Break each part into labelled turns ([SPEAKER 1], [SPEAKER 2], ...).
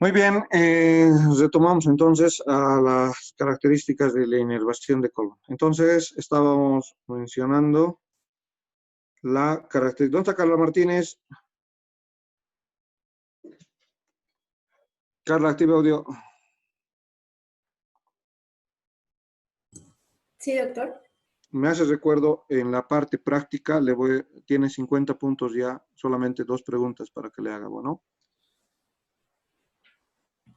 [SPEAKER 1] Muy bien, retomamos entonces a las características de la inervación de colon. Entonces, estábamos mencionando la característica. ¿Dónde está Carla Martínez? Carla, activa audio.
[SPEAKER 2] Sí, doctor.
[SPEAKER 1] Me hace recuerdo, en la parte práctica, tiene 50 puntos ya, solamente 2 preguntas para que le haga, ¿bueno?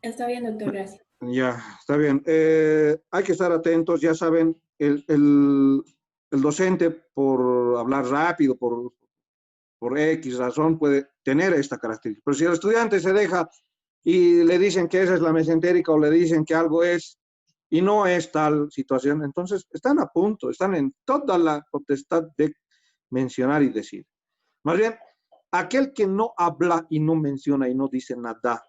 [SPEAKER 2] Está bien, doctor, gracias.
[SPEAKER 1] Ya, está bien. Hay que estar atentos, ya saben, el docente, por hablar rápido, por X razón, puede tener esta característica. Pero si el estudiante se deja y le dicen que esa es la mesentérica o le dicen que algo es y no es tal situación, entonces están a punto, están en toda la potestad de mencionar y decir. Más bien, aquel que no habla y no menciona y no dice nada,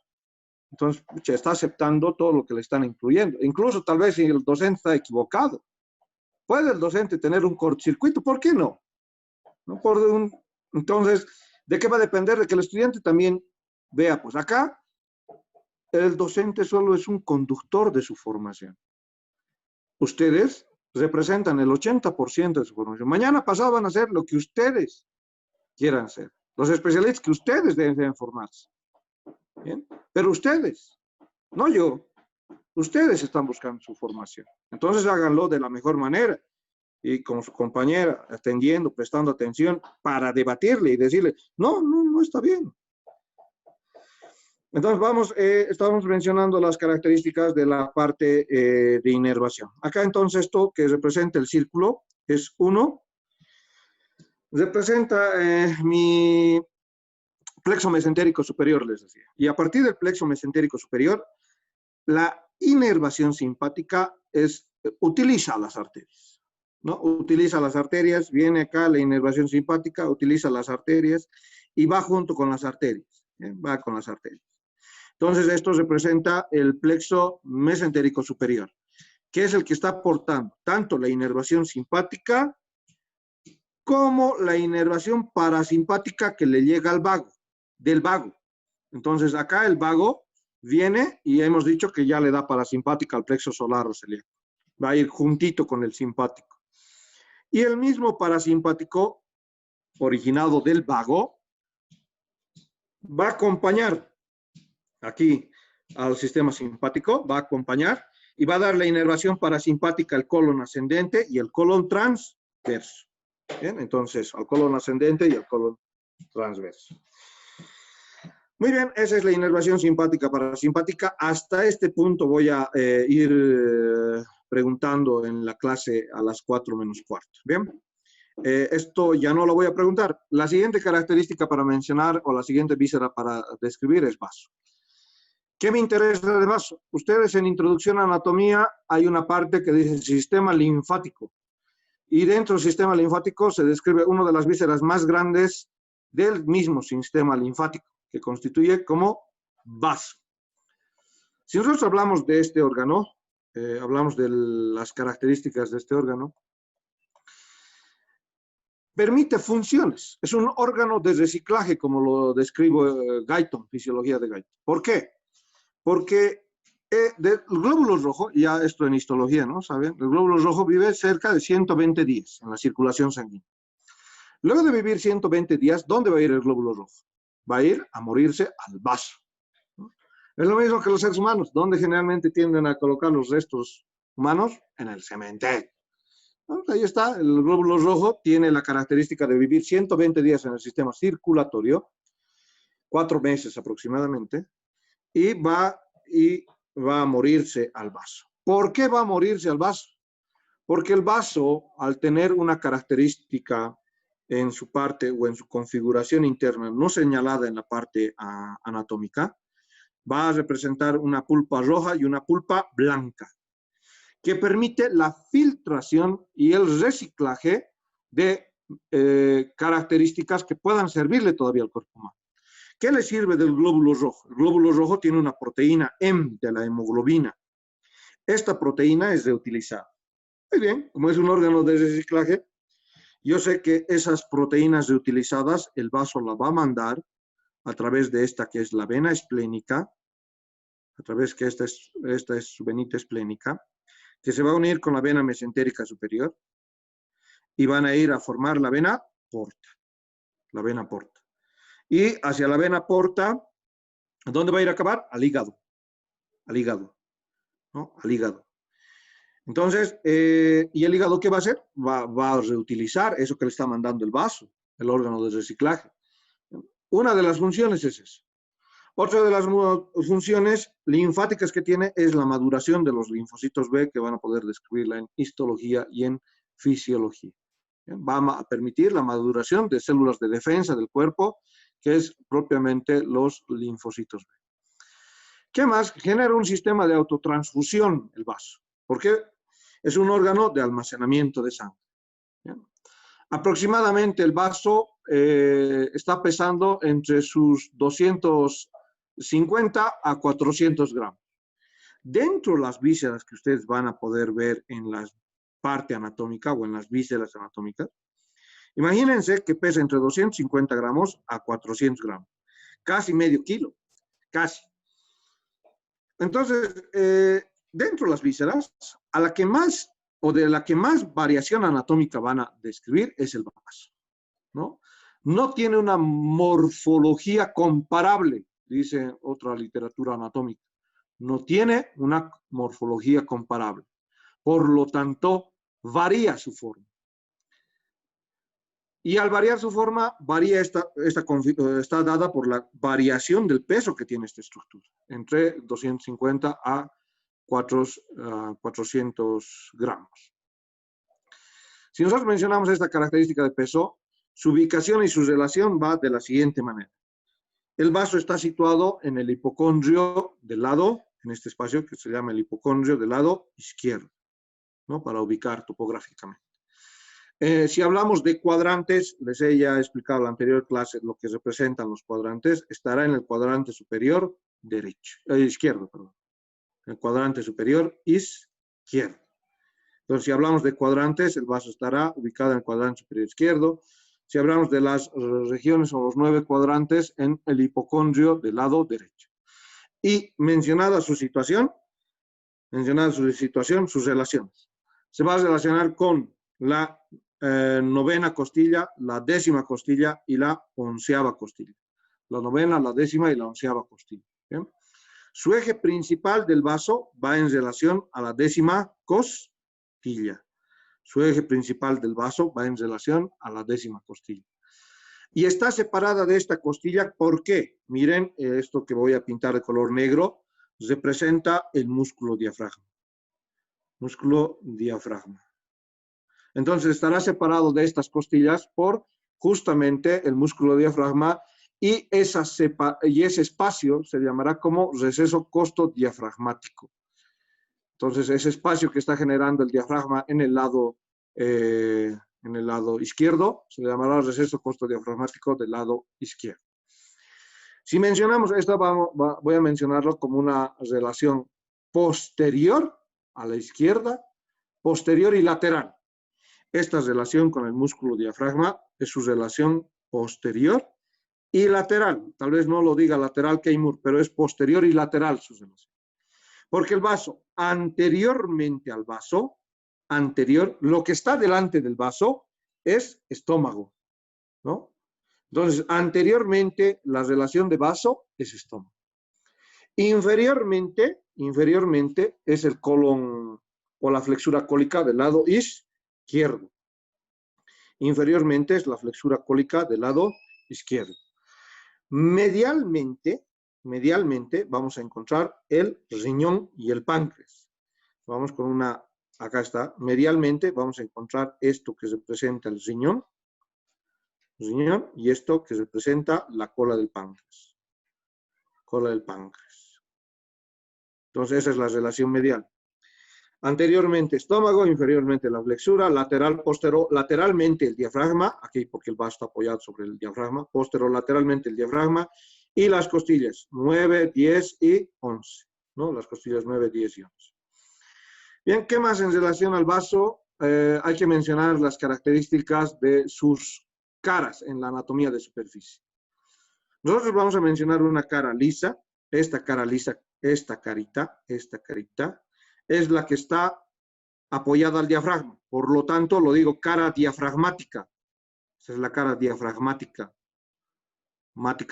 [SPEAKER 1] entonces está aceptando todo lo que le están incluyendo. Incluso tal vez si el docente está equivocado, puede el docente tener un cortocircuito, ¿por qué no? ¿No? Entonces, ¿de qué va a depender? De que el estudiante también vea, pues acá el docente solo es un conductor de su formación. Ustedes representan el 80% de su formación. Mañana pasado van a hacer lo que ustedes quieran hacer. Los especialistas que ustedes deben formarse. ¿Bien? Pero ustedes, no yo, ustedes están buscando su formación. Entonces háganlo de la mejor manera y con su compañera, atendiendo, prestando atención para debatirle y decirle, no está bien. Entonces estamos mencionando las características de la parte de inervación. Acá entonces esto que representa el círculo es 1, representa mi plexo mesentérico superior, les decía. Y a partir del plexo mesentérico superior, la inervación simpática utiliza las arterias, ¿no? Utiliza las arterias, viene acá la inervación simpática, utiliza las arterias y va junto con las arterias, va con las arterias. Entonces, esto representa el plexo mesentérico superior, que es el que está aportando tanto la inervación simpática como la inervación parasimpática que le llega al vago, del vago. Entonces, acá el vago viene y hemos dicho que ya le da parasimpática al plexo solar o celíaco. Va a ir juntito con el simpático. Y el mismo parasimpático, originado del vago, va a acompañar aquí al sistema simpático, va a acompañar y va a dar la inervación parasimpática al colon ascendente y el colon transverso. Bien, entonces al colon ascendente y al colon transverso. Muy bien, esa es la inervación simpática parasimpática. Hasta este punto voy a ir preguntando en la clase a las 4 menos cuarto. Bien, esto ya no lo voy a preguntar. La siguiente característica para mencionar o la siguiente víscera para describir es vaso. ¿Qué me interesa de vaso? Ustedes en Introducción a Anatomía hay una parte que dice sistema linfático. Y dentro del sistema linfático se describe una de las vísceras más grandes del mismo sistema linfático, que constituye como vaso. Si nosotros hablamos de este órgano, hablamos de las características de este órgano, permite funciones. Es un órgano de reciclaje, como lo describo Guyton, Fisiología de Guyton. ¿Por qué? Porque el glóbulo rojo, ya esto en histología, ¿no? ¿Saben? El glóbulo rojo vive cerca de 120 días en la circulación sanguínea. Luego de vivir 120 días, ¿dónde va a ir el glóbulo rojo? Va a ir a morirse al vaso, ¿no? Es lo mismo que los seres humanos. ¿Dónde generalmente tienden a colocar los restos humanos? En el cementerio. ¿No? Ahí está, el glóbulo rojo tiene la característica de vivir 120 días en el sistema circulatorio, 4 meses aproximadamente, y va a morirse al vaso. ¿Por qué va a morirse al vaso? Porque el vaso, al tener una característica en su parte o en su configuración interna no señalada en la parte anatómica, va a representar una pulpa roja y una pulpa blanca, que permite la filtración y el reciclaje de características que puedan servirle todavía al cuerpo humano. ¿Qué le sirve del glóbulo rojo? El glóbulo rojo tiene una proteína M de la hemoglobina. Esta proteína es reutilizada. Muy bien, como es un órgano de reciclaje, yo sé que esas proteínas reutilizadas, el vaso la va a mandar a través de esta que es la vena esplénica, a través que esta es su venita esplénica, que se va a unir con la vena mesentérica superior y van a ir a formar la vena porta, la vena porta. Y hacia la vena porta, ¿a dónde va a ir a acabar? Al hígado, ¿no? Al hígado. Entonces, ¿y el hígado qué va a hacer? Va a reutilizar eso que le está mandando el vaso, el órgano de reciclaje. Una de las funciones es esa. Otra de las funciones linfáticas que tiene es la maduración de los linfocitos B, que van a poder describirla en histología y en fisiología. Va a permitir la maduración de células de defensa del cuerpo, que es propiamente los linfocitos B. ¿Qué más? Genera un sistema de autotransfusión el vaso, porque es un órgano de almacenamiento de sangre. ¿Bien? Aproximadamente el vaso está pesando entre sus 250 a 400 gramos. Dentro de las vísceras que ustedes van a poder ver en la parte anatómica o en las vísceras anatómicas, imagínense que pesa entre 250 gramos a 400 gramos, casi medio kilo, casi. Entonces, dentro de las vísceras, a la que más o de la que más variación anatómica van a describir es el vaso, ¿no? No tiene una morfología comparable, dice otra literatura anatómica. No tiene una morfología comparable. Por lo tanto, varía su forma. Y al variar su forma, está dada por la variación del peso que tiene esta estructura, entre 250 a 400 gramos. Si nosotros mencionamos esta característica de peso, su ubicación y su relación va de la siguiente manera. El vaso está situado en el hipocondrio del lado, en este espacio que se llama el hipocondrio del lado izquierdo, ¿no? Para ubicar topográficamente. Si hablamos de cuadrantes, les he ya explicado en la anterior clase lo que representan los cuadrantes, estará en el cuadrante superior izquierdo, perdón. El cuadrante superior izquierdo. Entonces, si hablamos de cuadrantes, el vaso estará ubicado en el cuadrante superior izquierdo. Si hablamos de las regiones o los 9 cuadrantes, en el hipocondrio del lado derecho. Y mencionada su situación, sus relaciones. Se va a relacionar con la novena costilla, la 10ª costilla y la 11ª costilla. La novena, la 10ª y la 11ª costilla. ¿Bien? Su eje principal del vaso va en relación a la 10ª costilla. Su eje principal del vaso va en relación a la 10ª costilla. Y está separada de esta costilla, ¿por qué? Miren, esto que voy a pintar de color negro representa el músculo diafragma. Músculo diafragma. Entonces estará separado de estas costillas por justamente el músculo diafragma y ese espacio se llamará como receso costodiafragmático. Entonces ese espacio que está generando el diafragma en el lado izquierdo se llamará receso costodiafragmático del lado izquierdo. Si mencionamos esto, voy a mencionarlo como una relación posterior a la izquierda, posterior y lateral. Esta relación con el músculo diafragma es su relación posterior y lateral. Tal vez no lo diga lateral Keimur, pero es posterior y lateral su relación. Porque el vaso, anteriormente al vaso, lo que está delante del vaso es estómago, ¿no? Entonces, anteriormente la relación de vaso es estómago. Inferiormente es el colon o la flexura cólica del lado izquierdo. Inferiormente es la flexura cólica del lado izquierdo. Medialmente vamos a encontrar el riñón y el páncreas. Vamos con una, acá está, medialmente vamos a encontrar esto que representa el riñón y esto que representa la cola del páncreas. Cola del páncreas. Entonces esa es la relación medial. Anteriormente estómago, inferiormente la flexura, lateralmente el diafragma, aquí porque el vaso está apoyado sobre el diafragma, posterolateralmente el diafragma y las costillas 9, 10 y 11, ¿no? Las costillas 9, 10 y 11. Bien, ¿qué más en relación al vaso? Hay que mencionar las características de sus caras en la anatomía de superficie. Nosotros vamos a mencionar una cara lisa, esta cara lisa, esta carita, es la que está apoyada al diafragma. Por lo tanto, lo digo cara diafragmática. Esa es la cara diafragmática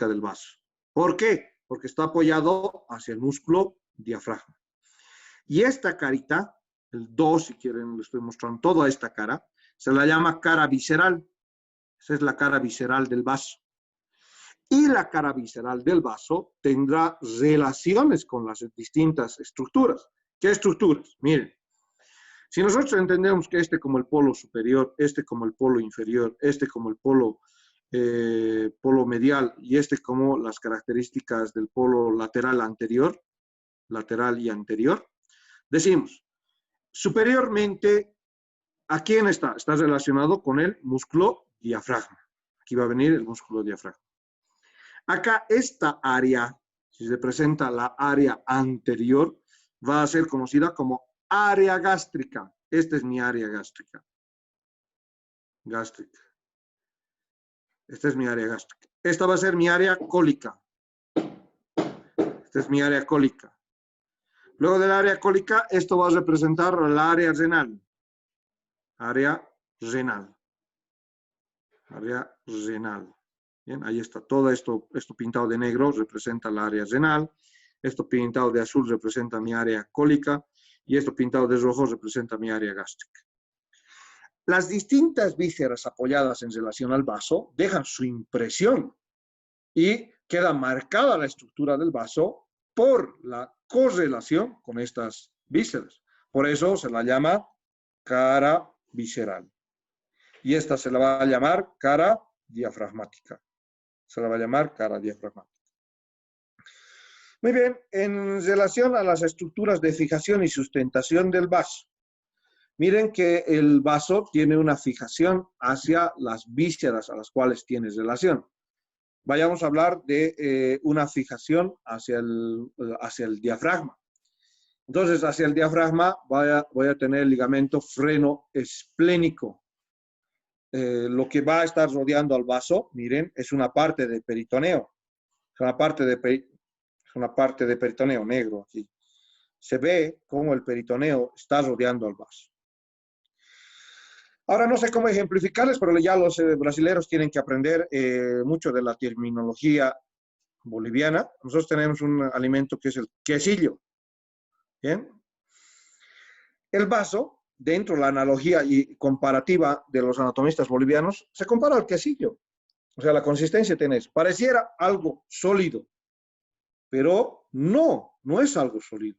[SPEAKER 1] del vaso. ¿Por qué? Porque está apoyado hacia el músculo diafragma. Y esta carita, el 2, si quieren, les estoy mostrando toda esta cara, se la llama cara visceral. Esa es la cara visceral del vaso. Y la cara visceral del vaso tendrá relaciones con las distintas estructuras. ¿Qué estructuras? Miren, si nosotros entendemos que este como el polo superior, este como el polo inferior, este como el polo medial y este como las características del polo lateral y anterior, decimos, superiormente, ¿a quién está? Está relacionado con el músculo diafragma. Aquí va a venir el músculo diafragma. Acá esta área, si se presenta la área anterior, va a ser conocida como área gástrica. Esta es mi área gástrica. Esta es mi área gástrica. Esta va a ser mi área cólica. Esta es mi área cólica. Luego del área cólica, esto va a representar la área renal. Área renal. Bien, ahí está. Todo esto pintado de negro representa la área renal. Esto pintado de azul representa mi área cólica. Y esto pintado de rojo representa mi área gástrica. Las distintas vísceras apoyadas en relación al vaso dejan su impresión y queda marcada la estructura del vaso por la correlación con estas vísceras. Por eso se la llama cara visceral. Y esta se la va a llamar cara diafragmática. Muy bien, en relación a las estructuras de fijación y sustentación del vaso, miren que el vaso tiene una fijación hacia las vísceras a las cuales tiene relación. Vayamos a hablar de una fijación hacia el diafragma. Entonces, hacia el diafragma voy a tener el ligamento freno esplénico. Lo que va a estar rodeando al vaso, miren, es una parte de peritoneo. Es una parte de peritoneo negro aquí. Se ve cómo el peritoneo está rodeando al vaso. Ahora no sé cómo ejemplificarles, pero ya los brasileños tienen que aprender mucho de la terminología boliviana. Nosotros tenemos un alimento que es el quesillo. ¿Bien? El vaso, dentro de la analogía y comparativa de los anatomistas bolivianos, se compara al quesillo. O sea, la consistencia tiene eso. Pareciera algo sólido, pero no es algo sólido.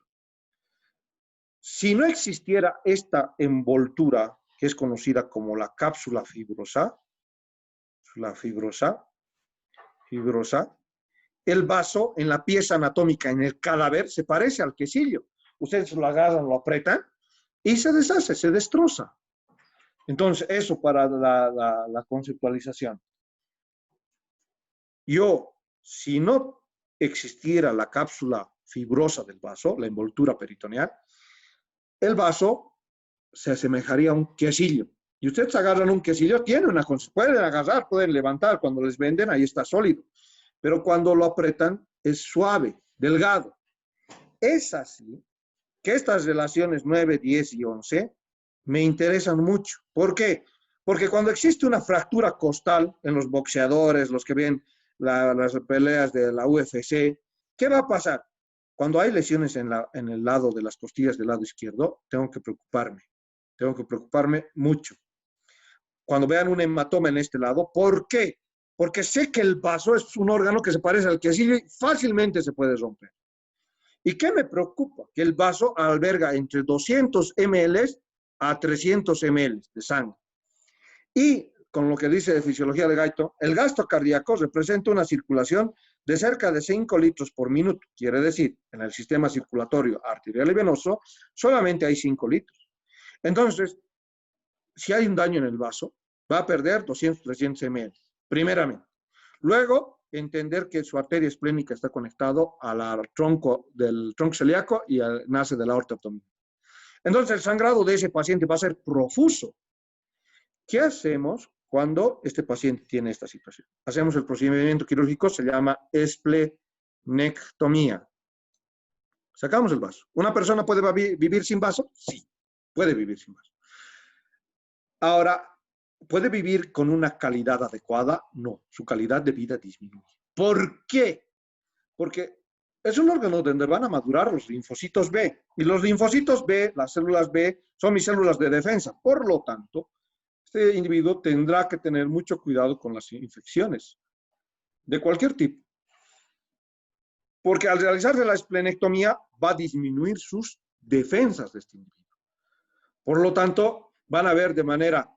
[SPEAKER 1] Si no existiera esta envoltura, que es conocida como la cápsula fibrosa, el vaso en la pieza anatómica, en el cadáver, se parece al quesillo. Ustedes lo agarran, lo apretan y se deshace, se destroza. Entonces, eso para la conceptualización. Si no existiera la cápsula fibrosa del vaso, la envoltura peritoneal, el vaso se asemejaría a un quesillo. Y ustedes agarran un quesillo, pueden agarrar, pueden levantar, cuando les venden, ahí está sólido. Pero cuando lo apretan, es suave, delgado. Es así que estas relaciones 9, 10 y 11 me interesan mucho. ¿Por qué? Porque cuando existe una fractura costal en los boxeadores, los que ven las peleas de la UFC, ¿qué va a pasar? Cuando hay lesiones en el lado de las costillas del lado izquierdo, tengo que preocuparme mucho. Cuando vean un hematoma en este lado, ¿por qué? Porque sé que el vaso es un órgano que se parece al quesillo y fácilmente se puede romper. ¿Y qué me preocupa? Que el vaso alberga entre 200 ml a 300 ml de sangre. Y con lo que dice de fisiología de Gaito, el gasto cardíaco representa una circulación de cerca de 5 litros por minuto. Quiere decir, en el sistema circulatorio arterial y venoso, solamente hay 5 litros. Entonces, si hay un daño en el vaso, va a perder 200, 300 ml, primeramente. Luego, entender que su arteria esplénica está conectado al tronco celíaco y nace de la aorta abdominal. Entonces, el sangrado de ese paciente va a ser profuso. ¿Qué hacemos cuando este paciente tiene esta situación? Hacemos el procedimiento quirúrgico, se llama esplenectomía. esplenectomía. Sacamos el vaso. ¿Una persona puede vivir sin vaso? Sí, puede vivir sin vaso. Ahora, ¿puede vivir con una calidad adecuada? No, su calidad de vida disminuye. ¿Por qué? Porque es un órgano donde van a madurar los linfocitos B. Y los linfocitos B, las células B, son mis células de defensa. Por lo tanto, este individuo tendrá que tener mucho cuidado con las infecciones de cualquier tipo. Porque al realizarse la esplenectomía va a disminuir sus defensas de este individuo. Por lo tanto, van a ver de manera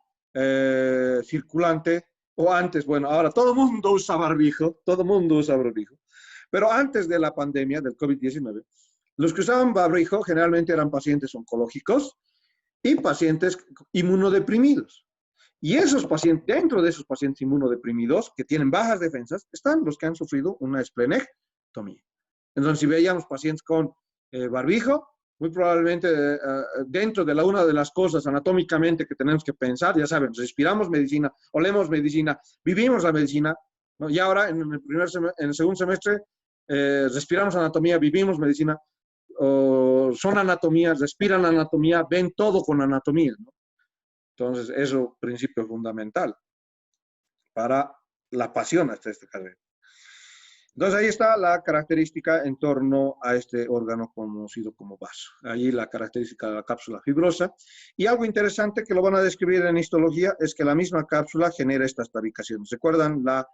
[SPEAKER 1] circulante, o antes, bueno, ahora todo el mundo usa barbijo, pero antes de la pandemia del COVID-19, los que usaban barbijo generalmente eran pacientes oncológicos y pacientes inmunodeprimidos. Y esos pacientes, dentro de esos pacientes inmunodeprimidos que tienen bajas defensas, están los que han sufrido una esplenectomía. Entonces, si veíamos pacientes con barbijo, muy probablemente dentro de una de las cosas anatómicamente que tenemos que pensar, ya saben, respiramos medicina, olemos medicina, vivimos la medicina, ¿no? Y ahora en el segundo semestre respiramos anatomía, vivimos medicina, son anatomías, respiran anatomía, ven todo con anatomía, ¿no? Entonces, eso es un principio fundamental para la pasión hasta esta carrera. Entonces ahí está la característica en torno a este órgano conocido como vaso. Ahí la característica de la cápsula fibrosa. Y algo interesante que lo van a describir en histología es que la misma cápsula genera estas tabicaciones. ¿Recuerdan la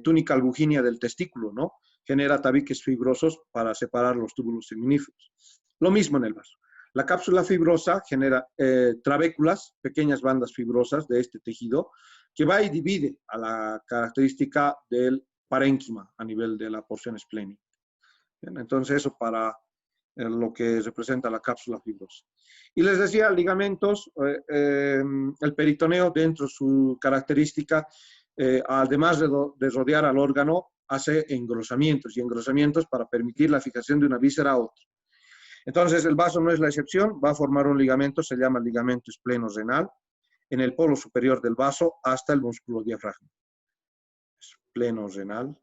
[SPEAKER 1] túnica albuginea del testículo, no? Genera tabiques fibrosos para separar los túbulos seminíferos. Lo mismo en el vaso. La cápsula fibrosa genera trabéculas, pequeñas bandas fibrosas de este tejido, que va y divide a la característica del parénquima a nivel de la porción esplénica. Bien, entonces eso para lo que representa la cápsula fibrosa. Y les decía, ligamentos, el peritoneo dentro de su característica, además de rodear al órgano, hace engrosamientos y engrosamientos para permitir la fijación de una víscera a otra. Entonces el vaso no es la excepción, va a formar un ligamento, se llama ligamento espleno-renal, en el polo superior del vaso hasta el músculo diafragma. Espleno-renal.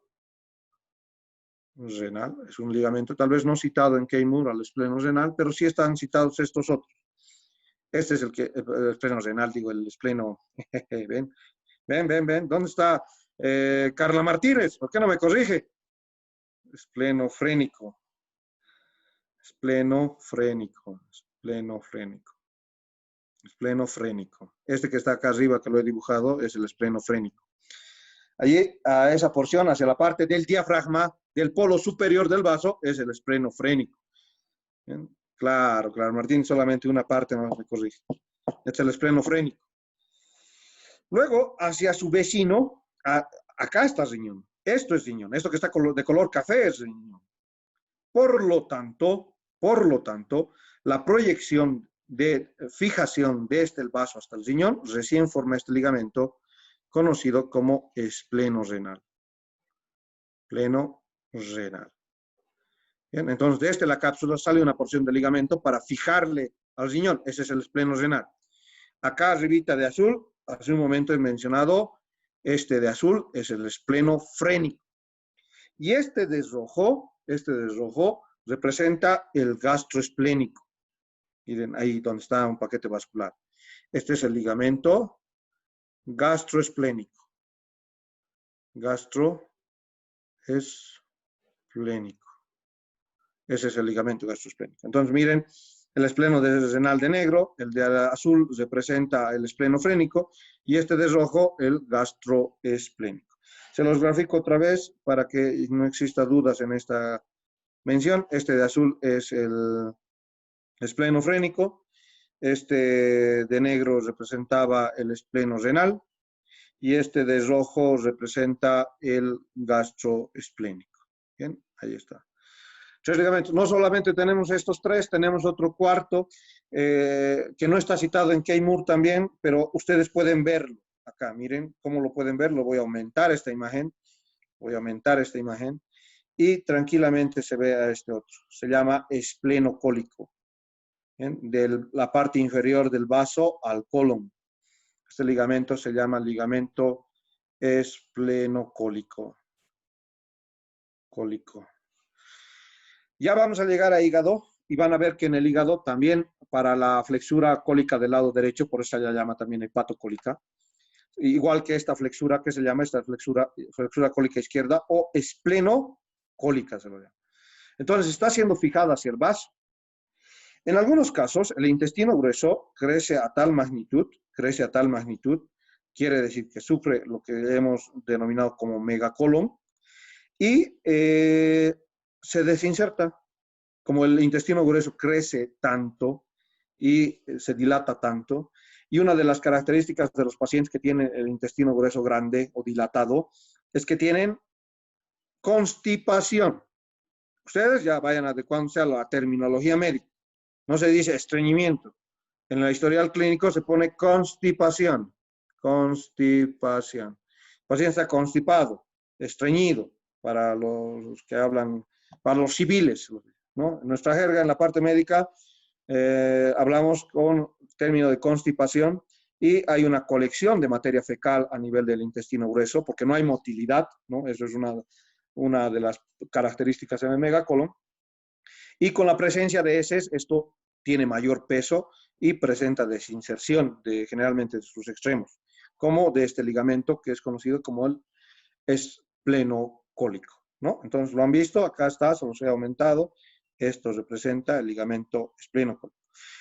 [SPEAKER 1] Renal, es un ligamento tal vez no citado en Keimur al espleno renal, pero sí están citados estos otros. Este es el espleno renal, digo, el espleno. ven. ¿Dónde está Carla Martínez? ¿Por qué no me corrige? Esplenofrénico. Esplenofrénico. Este que está acá arriba, que lo he dibujado, es el esplenofrénico. Allí, a esa porción, hacia la parte del diafragma, del polo superior del vaso, es el esplenofrénico. ¿Bien? Claro, Martín, solamente una parte no me corrige. Este es el esplenofrénico. Luego, hacia su vecino, acá está riñón. Esto es riñón. Esto que está de color café es riñón. Por lo tanto, la proyección de fijación desde el vaso hasta el riñón recién forma este ligamento conocido como espleno renal. Pleno renal. Bien, entonces, desde la cápsula sale una porción de ligamento para fijarle al riñón. Ese es el espleno renal. Acá arribita de azul, hace un momento he mencionado, este de azul es el esplenofrénico. Y este de rojo representa el gastroesplénico. Miren ahí donde está un paquete vascular. Este es el ligamento gastroesplénico. Gastroesplénico. Ese es el ligamento gastroesplénico. Entonces, miren, el espleno renal de negro, el de azul representa el esplenofrénico y este de rojo el gastroesplénico. Se los grafico otra vez para que no exista dudas en esta mención. Este de azul es el esplenofrénico, este de negro representaba el espleno renal y este de rojo representa el gastroesplénico. Bien, ahí está. Tres ligamentos. No solamente tenemos estos tres, tenemos otro cuarto que no está citado en Keimur también, pero ustedes pueden verlo acá. Miren cómo lo pueden ver. Lo voy a aumentar esta imagen. Y tranquilamente se ve a este otro. Se llama espleno cólico. De la parte inferior del vaso al colon. Este ligamento se llama ligamento esplenocólico. Cólico. Ya vamos a llegar a hígado y van a ver que en el hígado también para la flexura cólica del lado derecho, por eso se llama también hepatocólica, igual que esta flexura que se llama esta flexura cólica izquierda o esplenocólica se lo llama. Entonces está siendo fijada hacia el vaso. En algunos casos, el intestino grueso crece a tal magnitud, quiere decir que sufre lo que hemos denominado como megacolon, y se desinserta. Como el intestino grueso crece tanto y se dilata tanto, y una de las características de los pacientes que tienen el intestino grueso grande o dilatado es que tienen constipación. Ustedes ya vayan adecuándose a la terminología médica. No se dice estreñimiento. En la historial clínico se pone constipación. Constipación. El paciente está constipado, estreñido, para los que hablan, para los civiles, ¿no? En nuestra jerga, en la parte médica, hablamos con término de constipación y hay una colección de materia fecal a nivel del intestino grueso porque no hay motilidad, ¿no? Eso es una de las características en el megacolon. Y con la presencia de heces, esto tiene mayor peso y presenta desinserción generalmente de sus extremos, como de este ligamento que es conocido como el esplenocólico, ¿no? Entonces lo han visto, acá está, solo se ha aumentado, esto representa el ligamento esplenocólico.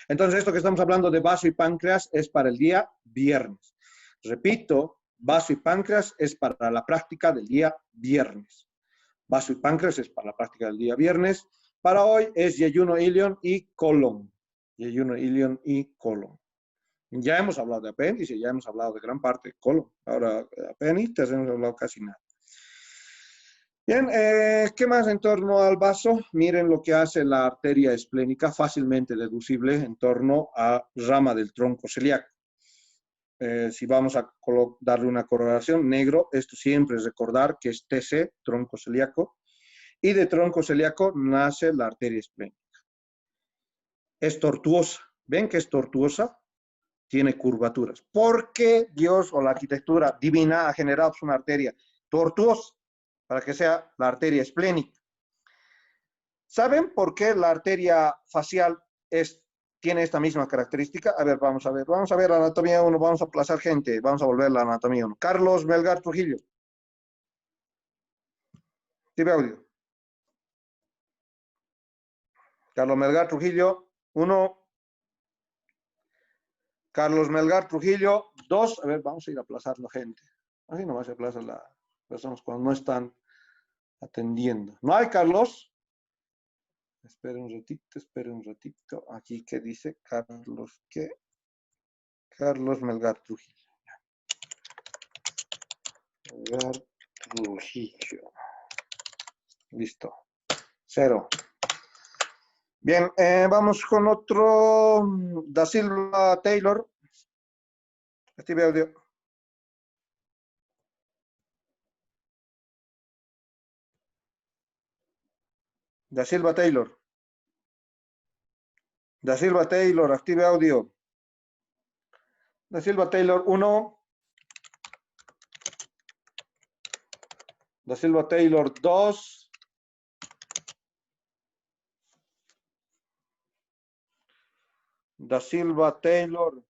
[SPEAKER 1] Entonces esto que estamos hablando de vaso y páncreas es para el día viernes. Repito, vaso y páncreas es para la práctica del día viernes. Vaso y páncreas es para la práctica del día viernes. Para hoy es yeyuno, ilion y colon. Yeyuno, ilion y colon. Ya hemos hablado de apéndice, ya hemos hablado de gran parte de colon. Ahora, apéndice, hemos hablado casi nada. Bien, ¿qué más en torno al vaso? Miren lo que hace la arteria esplénica, fácilmente deducible en torno a rama del tronco celíaco. Si vamos a darle una coloración negro, esto siempre es recordar que es TC, tronco celíaco, y de tronco celíaco nace la arteria esplénica. Es tortuosa. ¿Ven que es tortuosa? Tiene curvaturas. ¿Por qué Dios o la arquitectura divina ha generado una arteria tortuosa? Para que sea la arteria esplénica. ¿Saben por qué la arteria facial tiene esta misma característica? A ver, vamos a ver la anatomía 1, vamos a aplazar gente, vamos a volver a la anatomía 1. Carlos Melgar Trujillo. ¿Tiene audio? Carlos Melgar Trujillo, 1. Carlos Melgar Trujillo, 2. A ver, vamos a ir aplazando gente. Así nomás se aplaza las personas cuando no están atendiendo. ¿No hay, Carlos? Esperen un ratito. Aquí, ¿qué dice? Carlos, ¿qué? Carlos Melgar Trujillo. Melgar Trujillo. Listo. 0. Bien, vamos con otro. Da Silva Taylor. Active audio. Da Silva Taylor. Da Silva Taylor, active audio. Da Silva Taylor 1. Da Silva Taylor 2. Da Silva Taylor.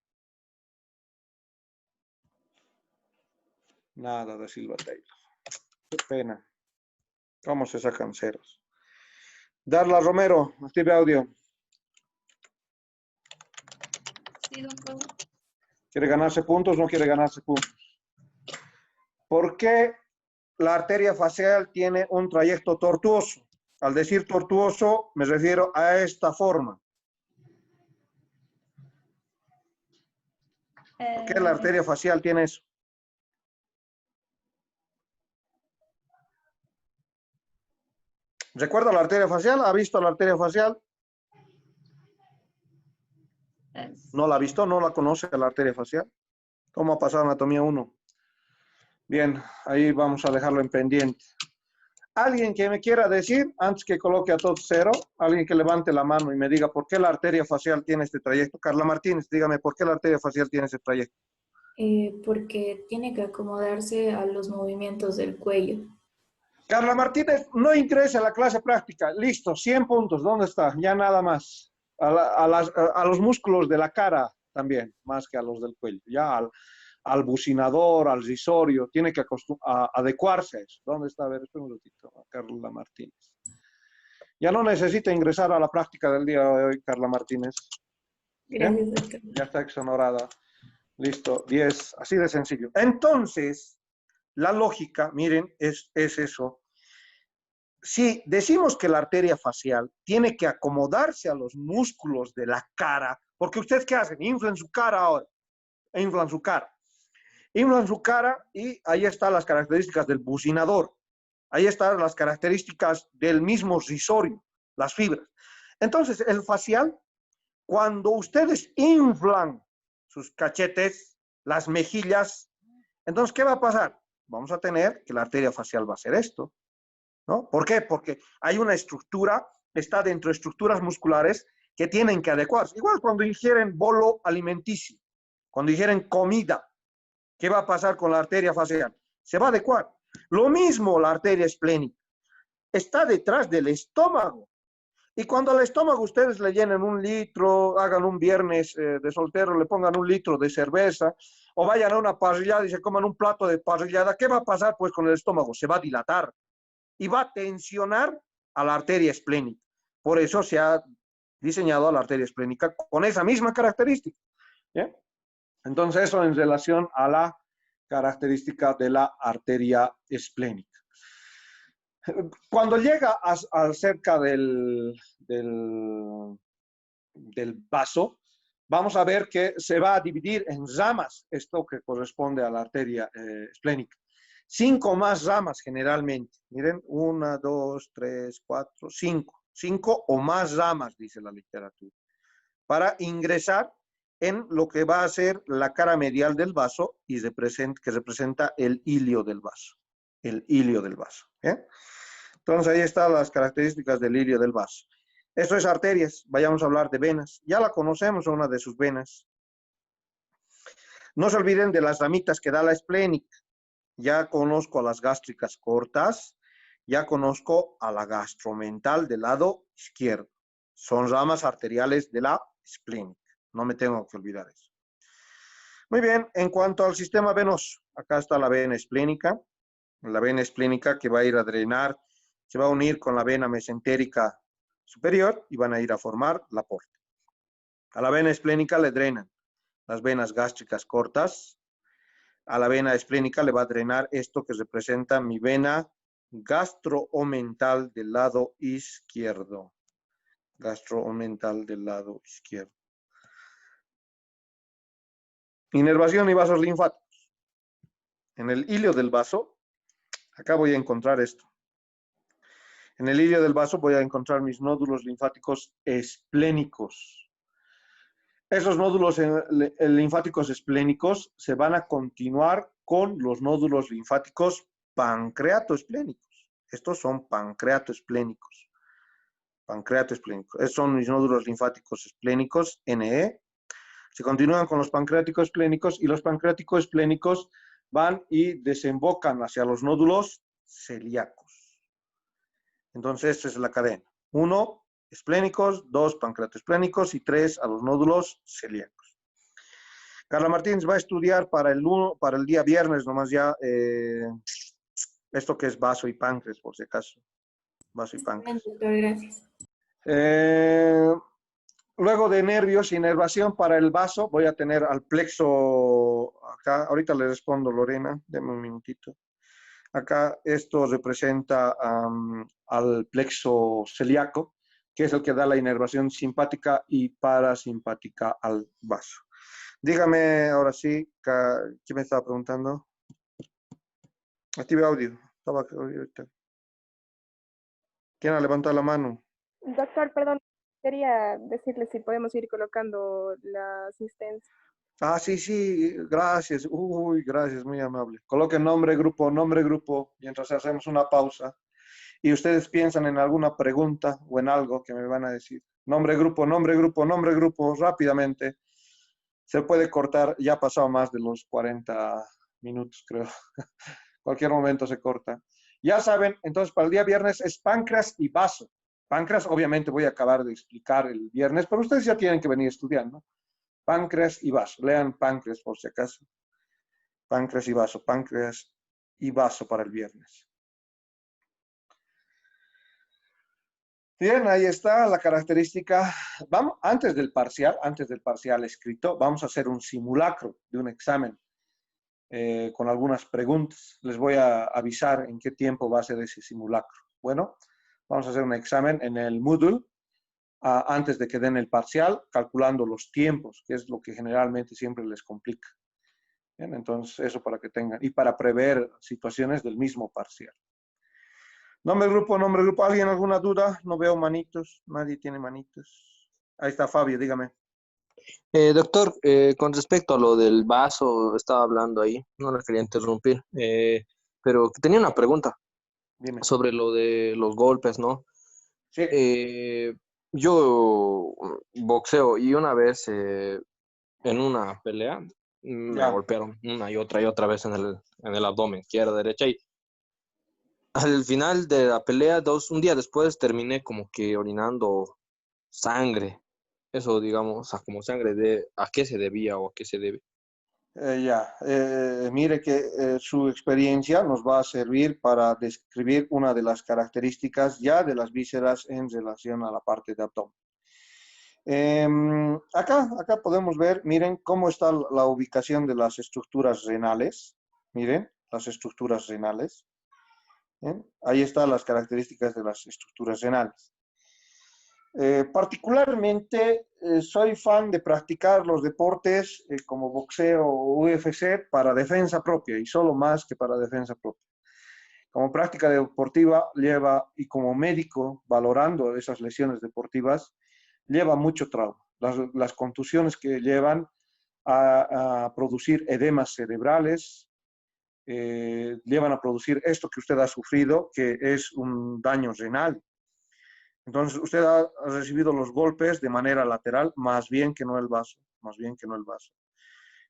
[SPEAKER 1] Nada, Da Silva Taylor. Qué pena. ¿Cómo se sacan ceros? Darla Romero, active audio.
[SPEAKER 2] Sí, doctor.
[SPEAKER 1] ¿Quiere ganarse puntos? ¿No quiere ganarse puntos? ¿Por qué la arteria facial tiene un trayecto tortuoso? Al decir tortuoso, me refiero a esta forma. ¿Por qué la arteria facial tiene eso? ¿Recuerda la arteria facial? ¿Ha visto la arteria facial? ¿No la ha visto? ¿No la conoce la arteria facial? ¿Cómo ha pasado anatomía 1? Bien, ahí vamos a dejarlo en pendiente. ¿Alguien que me quiera decir, antes que coloque a todos 0, alguien que levante la mano y me diga por qué la arteria facial tiene este trayecto? Carla Martínez, dígame, ¿por qué la arteria facial tiene ese trayecto?
[SPEAKER 2] Porque tiene que acomodarse a los movimientos del cuello.
[SPEAKER 1] Carla Martínez no ingresa a la clase práctica. Listo, 100 puntos. ¿Dónde está? Ya nada más. A los músculos de la cara también, más que a los del cuello. Ya al bucinador, al risorio, tiene que adecuarse a eso. ¿Dónde está? A ver, espera un ratito. Carla Martínez. Ya no necesita ingresar a la práctica del día de hoy, Carla Martínez.
[SPEAKER 2] Gracias, doctor.
[SPEAKER 1] Ya está exonerada. Listo, 10. Así de sencillo. Entonces, la lógica, miren, es eso. Si decimos que la arteria facial tiene que acomodarse a los músculos de la cara, porque ustedes ¿qué hacen? Inflan su cara ahora, inflan su cara. Inflan su cara y ahí están las características del bucinador. Ahí están las características del mismo risorio, las fibras. Entonces, el facial, cuando ustedes inflan sus cachetes, las mejillas, entonces, ¿qué va a pasar? Vamos a tener que la arteria facial va a hacer esto, ¿no? ¿Por qué? Porque hay una estructura, está dentro de estructuras musculares que tienen que adecuarse. Igual cuando ingieren bolo alimenticio, cuando ingieren comida, ¿qué va a pasar con la arteria facial? Se va a adecuar. Lo mismo la arteria esplénica. Está detrás del estómago. Y cuando al estómago ustedes le llenen 1 litro, hagan un viernes de soltero, le pongan 1 litro de cerveza, o vayan a una parrillada y se coman un plato de parrillada, ¿qué va a pasar pues con el estómago? Se va a dilatar y va a tensionar a la arteria esplénica. Por eso se ha diseñado a la arteria esplénica con esa misma característica. ¿Bien? Entonces, eso en relación a la característica de la arteria esplénica. Cuando llega a cerca del vaso, vamos a ver que se va a dividir en ramas, esto que corresponde a la arteria esplénica. 5 más ramas generalmente. Miren, 1, 2, 3, 4, 5. 5 o más ramas, dice la literatura, para ingresar en lo que va a ser la cara medial del vaso y que representa el hilio del vaso. El hilio del vaso. ¿Eh? Entonces ahí están las características del hilio del vaso. Esto es arterias. Vayamos a hablar de venas. Ya la conocemos, una de sus venas. No se olviden de las ramitas que da la esplénica. Ya conozco a las gástricas cortas, ya conozco a la gastromental del lado izquierdo. Son ramas arteriales de la esplénica. No me tengo que olvidar eso. Muy bien, en cuanto al sistema venoso, acá está la vena esplénica que va a ir a drenar, se va a unir con la vena mesentérica superior y van a ir a formar la porta. A la vena esplénica le drenan las venas gástricas cortas. A la vena esplénica le va a drenar esto que representa mi vena gastroomental del lado izquierdo. Gastroomental del lado izquierdo. Inervación y vasos linfáticos. En el hilio del vaso, acá voy a encontrar esto. En el hilio del vaso voy a encontrar mis nódulos linfáticos esplénicos. Esos nódulos linfáticos esplénicos se van a continuar con los nódulos linfáticos pancreatoesplénicos. Estos son pancreatoesplénicos. Pancreatoesplénicos. Estos son mis nódulos linfáticos esplénicos, NE. Se continúan con los pancreáticos esplénicos y los pancreáticos esplénicos van y desembocan hacia los nódulos celíacos. Entonces, esta es la cadena. 1, esplénicos, 2, pancreatoesplénicos y 3 a los nódulos celíacos. Carla Martínez va a estudiar para el día viernes nomás ya esto que es vaso y páncreas, por si acaso. Vaso y páncreas.
[SPEAKER 2] Doctor, gracias.
[SPEAKER 1] Luego de nervios, inervación para el vaso, voy a tener al plexo, acá, ahorita le respondo Lorena, denme un minutito. Acá esto representa al plexo celíaco, que es el que da la inervación simpática y parasimpática al vaso. Dígame ahora sí, ¿quién me estaba preguntando? Active audio. ¿Quién ha levantado la mano?
[SPEAKER 3] Doctor, perdón, quería decirle si podemos ir colocando la asistencia.
[SPEAKER 1] Ah, sí, gracias. Uy, gracias, muy amable. Coloquen nombre, grupo, mientras hacemos una pausa. Y ustedes piensan en alguna pregunta o en algo que me van a decir. Nombre, grupo, rápidamente. Se puede cortar, ya ha pasado más de los 40 minutos, creo. Cualquier momento se corta. Ya saben, entonces para el día viernes es páncreas y vaso. Páncreas, obviamente voy a acabar de explicar el viernes, pero ustedes ya tienen que venir estudiando. Páncreas y vaso. Lean páncreas por si acaso. Páncreas y vaso para el viernes. Bien, ahí está la característica. Vamos, antes del parcial escrito, vamos a hacer un simulacro de un examen con algunas preguntas. Les voy a avisar en qué tiempo va a ser ese simulacro. Bueno, vamos a hacer un examen en el Moodle antes de que den el parcial, calculando los tiempos, que es lo que generalmente siempre les complica. Bien, entonces eso para que tengan, y para prever situaciones del mismo parcial. Nombre grupo. ¿Alguien alguna duda? No veo manitos. Nadie tiene manitos. Ahí está Fabio, dígame.
[SPEAKER 4] Doctor, con respecto a lo del vaso, estaba hablando ahí, no le quería interrumpir, pero tenía una pregunta
[SPEAKER 1] Dime.
[SPEAKER 4] sobre lo de los golpes, ¿no?
[SPEAKER 1] Sí.
[SPEAKER 4] Yo boxeo y una vez en una pelea me
[SPEAKER 1] Ya.
[SPEAKER 4] golpearon una y otra vez en el abdomen, izquierda, derecha, y al final de la pelea, un día después, terminé como que orinando sangre. Eso, digamos, como sangre ¿a qué se debía o a qué se debe?
[SPEAKER 1] Mire que su experiencia nos va a servir para describir una de las características ya de las vísceras en relación a la parte de abdomen. Acá podemos ver, miren cómo está la ubicación de las estructuras renales. Miren, las estructuras renales. ¿Bien? Ahí están las características de las estructuras renales. Particularmente soy fan de practicar los deportes como boxeo o UFC para defensa propia y solo más que para defensa propia. Como práctica deportiva lleva, y como médico valorando esas lesiones deportivas, lleva mucho trauma. Las contusiones que llevan a producir edemas cerebrales, llevan a producir esto que usted ha sufrido, que es un daño renal. Entonces, usted ha recibido los golpes de manera lateral, más bien que no el vaso, más bien que no el vaso.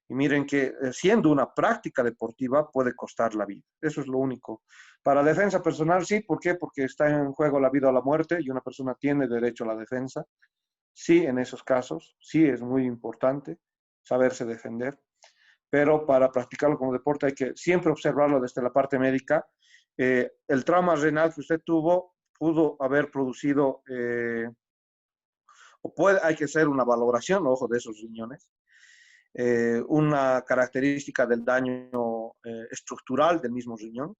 [SPEAKER 1] Y miren que siendo una práctica deportiva puede costar la vida. Eso es lo único. Para defensa personal, sí. ¿Por qué? Porque está en juego la vida o la muerte y una persona tiene derecho a la defensa. Sí, en esos casos, sí es muy importante saberse defender. Pero para practicarlo como deporte hay que siempre observarlo desde la parte médica. El trauma renal que usted tuvo pudo haber producido, hay que hacer una valoración, ojo, de esos riñones, una característica del daño estructural del mismo riñón,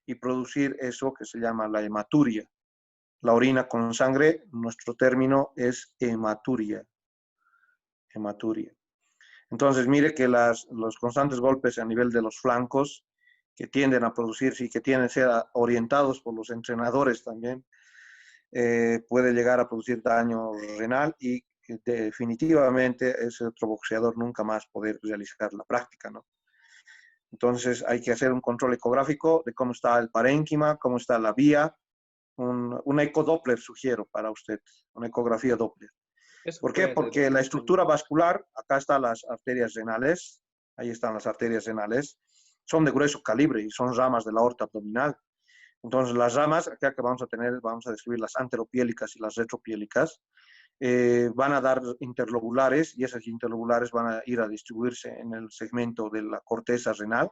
[SPEAKER 1] y producir eso que se llama la hematuria. La orina con sangre, nuestro término es hematuria. Entonces, mire que los constantes golpes a nivel de los flancos que tienden a producirse y que tienden a ser orientados por los entrenadores también, puede llegar a producir daño renal y definitivamente ese otro boxeador nunca más poder realizar la práctica, ¿no? Entonces hay que hacer un control ecográfico de cómo está el parénquima, cómo está la vía, un ecodoppler sugiero para usted, una ecografía Doppler. ¿Por qué? Porque la estructura vascular, acá están las arterias renales, ahí están las arterias renales, son de grueso calibre y son ramas de la aorta abdominal. Entonces, las ramas, acá que vamos a describir las anteropiélicas y las retropiélicas, van a dar interlobulares y esas interlobulares van a ir a distribuirse en el segmento de la corteza renal.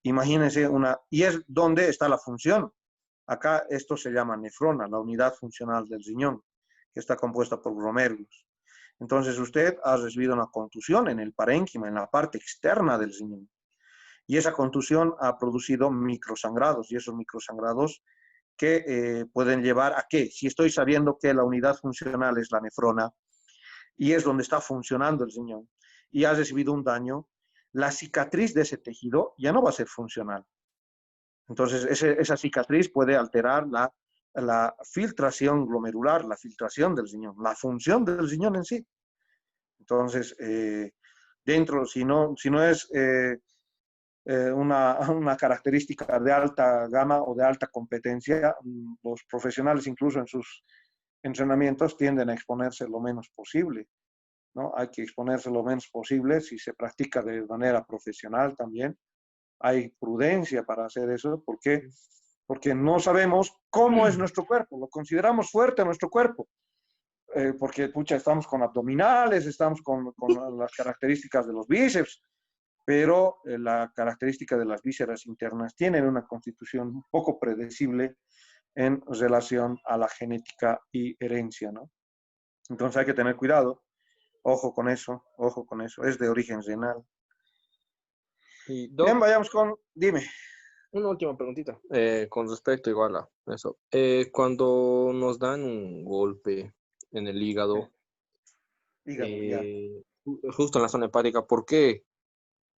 [SPEAKER 1] Imagínense y es donde está la función. Acá esto se llama nefrona, la unidad funcional del riñón, que está compuesta por glomérulos. Entonces, usted ha recibido una contusión en el parénquima, en la parte externa del riñón. Y esa contusión ha producido microsangrados, y esos microsangrados que pueden llevar a que, si estoy sabiendo que la unidad funcional es la nefrona, y es donde está funcionando el riñón, y ha recibido un daño, la cicatriz de ese tejido ya no va a ser funcional. Entonces, esa cicatriz puede alterar la filtración glomerular, la filtración del riñón, la función del riñón en sí. Entonces, si no es una característica de alta gama o de alta competencia, los profesionales incluso en sus entrenamientos tienden a exponerse lo menos posible, ¿no? Hay que exponerse lo menos posible si se practica de manera profesional también, hay prudencia para hacer eso. ¿Por qué? Porque no sabemos cómo es nuestro cuerpo, lo consideramos fuerte nuestro cuerpo. Porque, pucha, estamos con abdominales, estamos con las características de los bíceps, pero la característica de las vísceras internas tienen una constitución un poco predecible en relación a la genética y herencia, ¿no? Entonces hay que tener cuidado, ojo con eso, es de origen renal.
[SPEAKER 4] Y
[SPEAKER 1] Bien,
[SPEAKER 4] Doc,
[SPEAKER 1] vayamos con, dime.
[SPEAKER 4] una última preguntita, con respecto igual a eso. Cuando nos dan un golpe en el hígado,
[SPEAKER 1] Hígado, ya.
[SPEAKER 4] justo en la zona hepática, ¿por qué?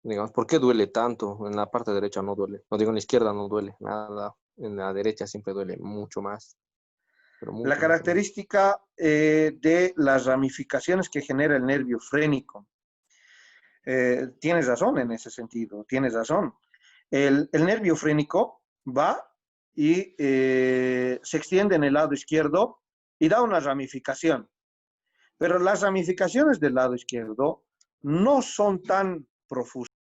[SPEAKER 4] Digamos, ¿por qué duele tanto? En la parte derecha no duele. No digo en la izquierda no duele nada. En la derecha siempre duele mucho más. Pero
[SPEAKER 1] La
[SPEAKER 4] mucho, mucho más.
[SPEAKER 1] característica de las ramificaciones que genera el nervio frénico. Tienes razón en ese sentido, tienes razón. El nervio frénico va y se extiende en el lado izquierdo y da una ramificación. Pero las ramificaciones del lado izquierdo no son tan profusas.